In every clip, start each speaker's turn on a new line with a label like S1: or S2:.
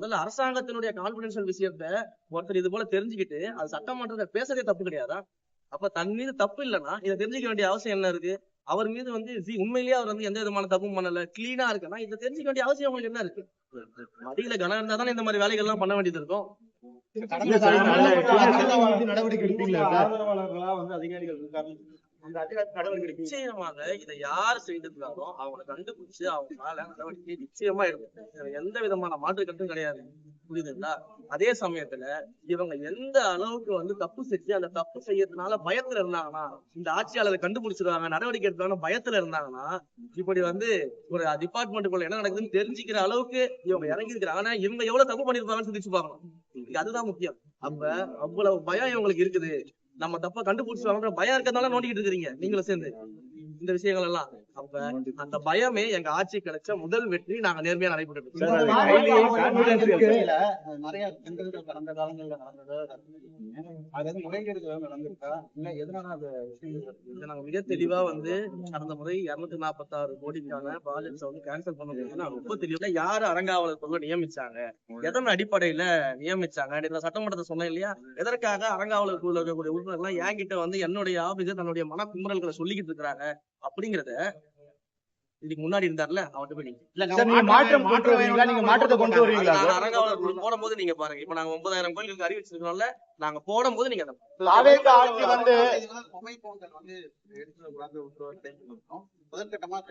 S1: முதல்ல அரசாங்கத்தினுடைய கான்பிடென்ஷியல் விஷயத்த ஒருத்தர் இது போல தெரிஞ்சுக்கிட்டு அது சட்டமன்றத்தை பேசுறதே தப்பு கிடையாதா? அப்ப தன் மீது தப்பு இல்லைன்னா இதை தெரிஞ்சுக்க வேண்டிய அவசியம் என்ன இருக்கு? அவர் மீது வந்து உண்மையிலேயே அவர் வந்து எந்த விதமான தப்பும் பண்ணல, கிளீனா இருக்குன்னா இதை தெரிஞ்சுக்க வேண்டிய அவசியம் உங்களுக்கு என்ன இருக்கு? மடியில கனம் இருந்தா தானே இந்த மாதிரி வேலைகள் எல்லாம் பண்ண வேண்டியது இருக்கும். நிச்சயமாக இதை யார் செய்திருந்தாலும் அவங்களை கண்டுபிடிச்சு அவங்க மேல நடவடிக்கை நிச்சயமா எடுக்கும். எந்த விதமான மாற்று கருத்தும் கிடையாது. புரியுதுங்களா? அதே சமயத்துல இவங்க எந்த அளவுக்கு வந்து தப்பு செஞ்சு அந்த தப்பு செய்யறதுனால பயத்துல இருந்தாங்கன்னா, இந்த ஆட்சியாளரை கண்டுபிடிச்சிருவாங்க நடவடிக்கை எடுத்தாங்க பயத்துல இருந்தாங்கன்னா, இப்படி வந்து ஒரு டிபார்ட்மெண்ட்டுக்குள்ள என்ன நடக்குதுன்னு தெரிஞ்சுக்கிற அளவுக்கு இவங்க இறங்கி இருக்கிறாங்க. ஆனா இவங்க எவ்வளவு தப்பு பண்ணிருப்பாங்கன்னு சிந்திச்சு பார்க்கணும். அதுதான் முக்கியம். அப்ப அவ்வளவு பயம் இவங்களுக்கு இருக்குது. நம்ம தப்ப கண்டுபிடிச்சுவாங்க பயம் இருக்கிறதால நோண்டிக்கிட்டு இருக்கிறீங்க நீங்களும் சேர்ந்து இந்த விஷயங்கள் எல்லாம். அப்ப அந்த பயமே எங்க ஆட்சி கிடைச்ச முதல் வெற்றி. நாங்க நேர்மையா நடைபெற்று
S2: நிறைய பெண்கள் கடந்த காலங்கள்ல நடந்தது அதாவது முறைகேடுகள் நடந்திருக்கா இல்ல எதனால அது
S1: நாங்க மிக தெளிவா வந்து கடந்த முறை 246 கோடிக்கான ப்ராஜெக்ட்ஸ் வந்து கேன்சல் பண்ண முடியும்னா ரொம்ப தெளிவா யாரு அறங்காவலர் நியமிச்சாங்க, எதன் அடிப்படையில நியமிச்சாங்க, இதுல சட்டமன்றத்தை சொன்னேன் இல்லையா, எதற்காக அறங்காவலர் குழுல இருக்கக்கூடிய உறுப்பினர்கள் என்கிட்ட வந்து என்னுடைய ஆபீஸர் தன்னுடைய மன குமுறல்களை சொல்லிக்கிட்டு இருக்கிறாங்க அப்படிங்கறத இதுக்கு முன்னாடி இருந்தார்ல அவர்கிட்ட போய் அறங்காவலர் போடும் போது நீங்க பாருங்க. இப்ப நாங்க 9000 கோயிலுக்கு அறிவிச்சிருக்கோம்ல, நாங்க போடும் போது நீங்க முதல் கட்டமாக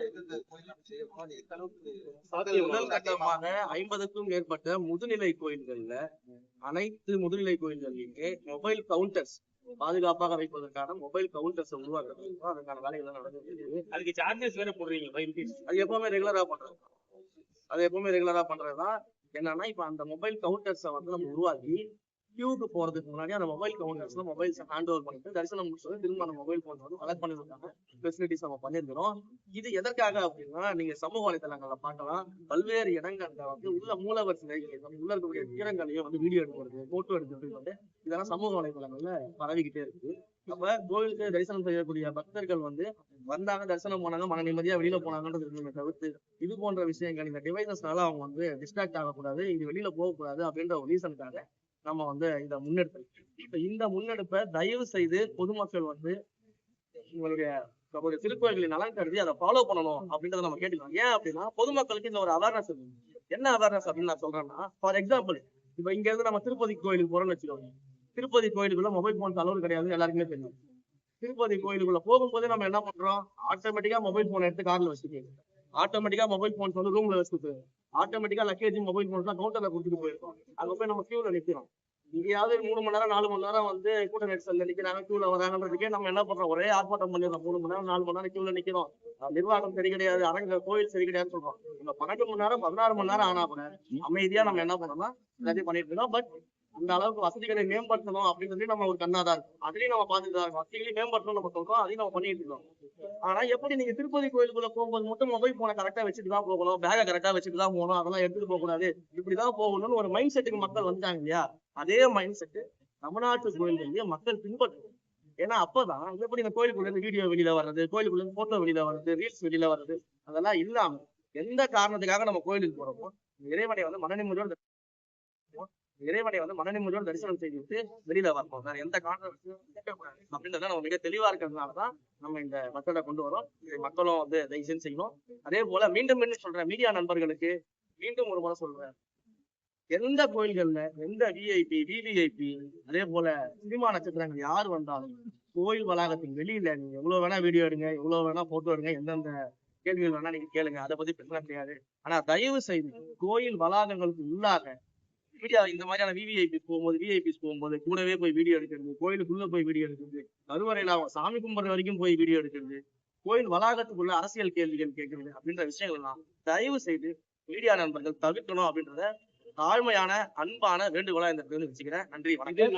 S1: 50க்கும் மேற்பட்ட முதுநிலை கோயில்கள்ல அனைத்து முதுநிலை கோயில்களிலுமே மொபைல் கவுண்டர்ஸ் பாதுகாப்பாக வைப்பதற்கான மொபைல் கவுண்டர்ஸ் உருவாக்குறது அதுக்கான வேலைகள் நடக்குது. அதுக்கு சார்ஜஸ் வேற போடுறீங்க. அது எப்பவுமே ரெகுலரா பண்றதுதான். என்னன்னா இப்ப அந்த மொபைல் கவுண்டர்ஸை வந்து நம்ம உருவாக்கி கியூக்கு போறதுக்கு முன்னாடி அந்த மொபைல் கவுண்டர்ஸ்ல மொபைல்ஸ் ஹேண்ட் ஓவர் பண்ணிட்டு தரிசனம் முடிச்சது திரும்ப அந்த மொபைல் போன் வந்து கலெக்ட் பண்ணிருக்காங்க ஃபெசிலிட்டிஸ் நம்ம பண்ணிருக்கிறோம். இது எதற்காக அப்படின்னா நீங்க சமூக வலைதளங்கள்ல பார்க்கலாம், பல்வேறு இடங்கள்ல வந்து உள்ள மூலவர் சிலைகள் உள்ள இருக்கக்கூடிய வீரங்களையும் வந்து வீடியோ எடுக்கிறது போட்டோ எடுக்கிறது வந்து இதெல்லாம் சமூக வலைதளங்கள்ல பரவிக்கிட்டே இருக்கு. அப்ப கோவிலுக்கு தரிசனம் செய்யக்கூடிய பக்தர்கள் வந்து வந்தாங்க, தரிசனம் போனாங்க, மன நிம்மதியா வெளியில போனாங்கன்றது தவிர்த்து இது போன்ற விஷயங்கள் இந்த டிவைசஸ்னால அவங்க வந்து டிஸ்ட்ராக்ட் ஆகக்கூடாது, இது வெளியில போகக்கூடாது அப்படின்ற ஒரு ரீசனுக்காக நம்ம வந்து இதை முன்னெடுப்போம். இந்த முன்னெடுப்பை தயவு செய்து பொதுமக்கள் வந்து உங்களுடைய திருக்கோயில்களின் நலன் கருதி அதை ஃபாலோ பண்ணணும் அப்படின்றத நம்ம கேட்டுக்கலாம். ஏன் அப்படின்னா பொதுமக்களுக்கு இந்த ஒரு அவேர்னஸ் இருக்கு. என்ன அவேர்னஸ் அப்படின்னு நான் சொல்றேன்னா, ஃபார் எக்ஸாம்பிள் இப்ப இங்க இருந்து நம்ம திருப்பதி கோயிலுக்கு போறோம்னு வச்சுக்கோங்க. திருப்பதி கோயிலுக்குள்ள மொபைல் போன்ஸ் அலோடு கிடையாது, எல்லாருக்குமே தெரியும். திருப்பதி கோயிலுக்குள்ள போகும்போது நம்ம என்ன பண்றோம், ஆட்டோமேட்டிக்கா மொபைல் போன் எடுத்து கார்ல வச்சுட்டு ஆட்டோமேட்டிக்கா மொபைல் போன்ஸ் வந்து ரூம்ல வச்சுட்டு ஆட்டோமேட்டிக்கா லக்கேஜ் மொபைல் போன்ஸ் எல்லாம் கவுண்டர்ல கொடுத்துட்டு போயிருக்கோம். அங்க போய் நம்ம கியூல நிக்கிறோம். இங்கேயாவது 3 மணி நேரம் 4 மணி நேரம் வந்து கூட்ட நெரிசல்ல நிக்கிறாங்க, கியூல வராங்கன்றதுக்கே நம்ம என்ன பண்றோம், ஒரே ஆர்ப்பாட்டம் பண்ணிடுறோம். 3 மணி நேரம் 4 மணி நேரம் கியூல நிக்கிறோம், நிர்வாகம் சரி கிடையாது, அரங்க கோயில் சரி கிடையாதுன்னு சொல்றோம். நம்ம 12 மணி நேரம் 16 மணி நேரம் ஆனா கூட அமைதியா நம்ம என்ன பண்றோம்னா எல்லாத்தையும் பண்ணிட்டு இருக்கோம். பட் இந்த அளவுக்கு வசதிகளை மேம்படுத்தணும் அப்படின்னு சொல்லி நம்ம ஒரு கண்ணாதான் இருக்கும். அதையும் நம்ம பார்த்துட்டு தான் இருக்கோம். வசதிகளையும் மேம்படுத்தணும் நம்ம சொல்றோம், அதையும் நம்ம பண்ணிட்டு இருக்கோம். ஆனா எப்படி நீங்க திருப்பதி கோயிலுக்குள்ள போகும்போது மட்டும் மொபைல் போனை கரெக்டா வச்சுட்டு தான் போகணும், பேகை கரெக்டா வச்சுட்டு தான் போகணும், அதெல்லாம் எடுத்துட்டு போக கூடாது, இப்படிதான் போகணும்னு ஒரு மைண்ட் செட்டுக்கு மக்கள் வந்துட்டாங்க இல்லையா? அதே மைண்ட் செட்டு தமிழ்நாட்டு கோயில்கள்லயே மக்கள் பின்பற்றணும். ஏன்னா அப்பதான் எப்படி இந்த கோயிலுக்குள்ள இருந்து வீடியோ வெளியில வர்றது, கோயிலுக்குள்ள இருந்து போட்டோ வெளியில வர்றது, ரீல்ஸ் வெளியில வர்றது அதெல்லாம் இல்லாம எந்த காரணத்துக்காக நம்ம கோயிலுக்கு போறோமோ இறைவனை வந்து மனநிம்மதியோடு தரிசனம் செய்துவிட்டு வெளியில வரணும். வேற எந்த காரணத்தையும் அப்படின்றத நம்ம மிக தெளிவா இருக்கிறதுனாலதான் நம்ம இந்த மெத்தடை கொண்டு வரோம். இதை மக்களும் வந்து தயவு செய்யணும். அதே போல மீண்டும் சொல்றேன், மீடியா நண்பர்களுக்கு மீண்டும் ஒரு முறை சொல்றேன், எந்த கோயில்கள்ல எந்த விஐபி விவிஐபி அதே போல சினிமா நட்சத்திரங்கள் யார் வந்தாலும் கோயில் வளாகத்தின் வெளியில நீங்க எவ்வளவு வேணா வீடியோ எடுங்க, எவ்வளவு வேணா போட்டோ எடுங்க, எந்தெந்த கேள்விகள் வேணா நீங்க கேளுங்க, அதை பத்தி பிரச்சனை கிடையாது. ஆனா தயவு செய்து கோயில் வளாகங்களுக்கு உள்ளாக மீடியா இந்த மாதிரியான விஐபிஸ் போகும்போது கூடவே போய் வீடியோ எடுக்கிறது, கோயிலுக்குள்ள போய் வீடியோ எடுக்கிறது, கருவறையில சாமி கும்பிட்ற வரைக்கும் போய் வீடியோ எடுக்கிறது, கோயில் வளாகத்துக்குள்ள அரசியல் கேள்விகள் கேட்கறது அப்படின்ற விஷயங்கள்லாம் தயவு செய்து மீடியா நண்பர்கள் தவிர்க்கணும் அப்படின்றத தாழ்மையான அன்பான வேண்டுகோளா இந்த இடத்துல வச்சுக்கிறேன். நன்றி, வணக்கம்.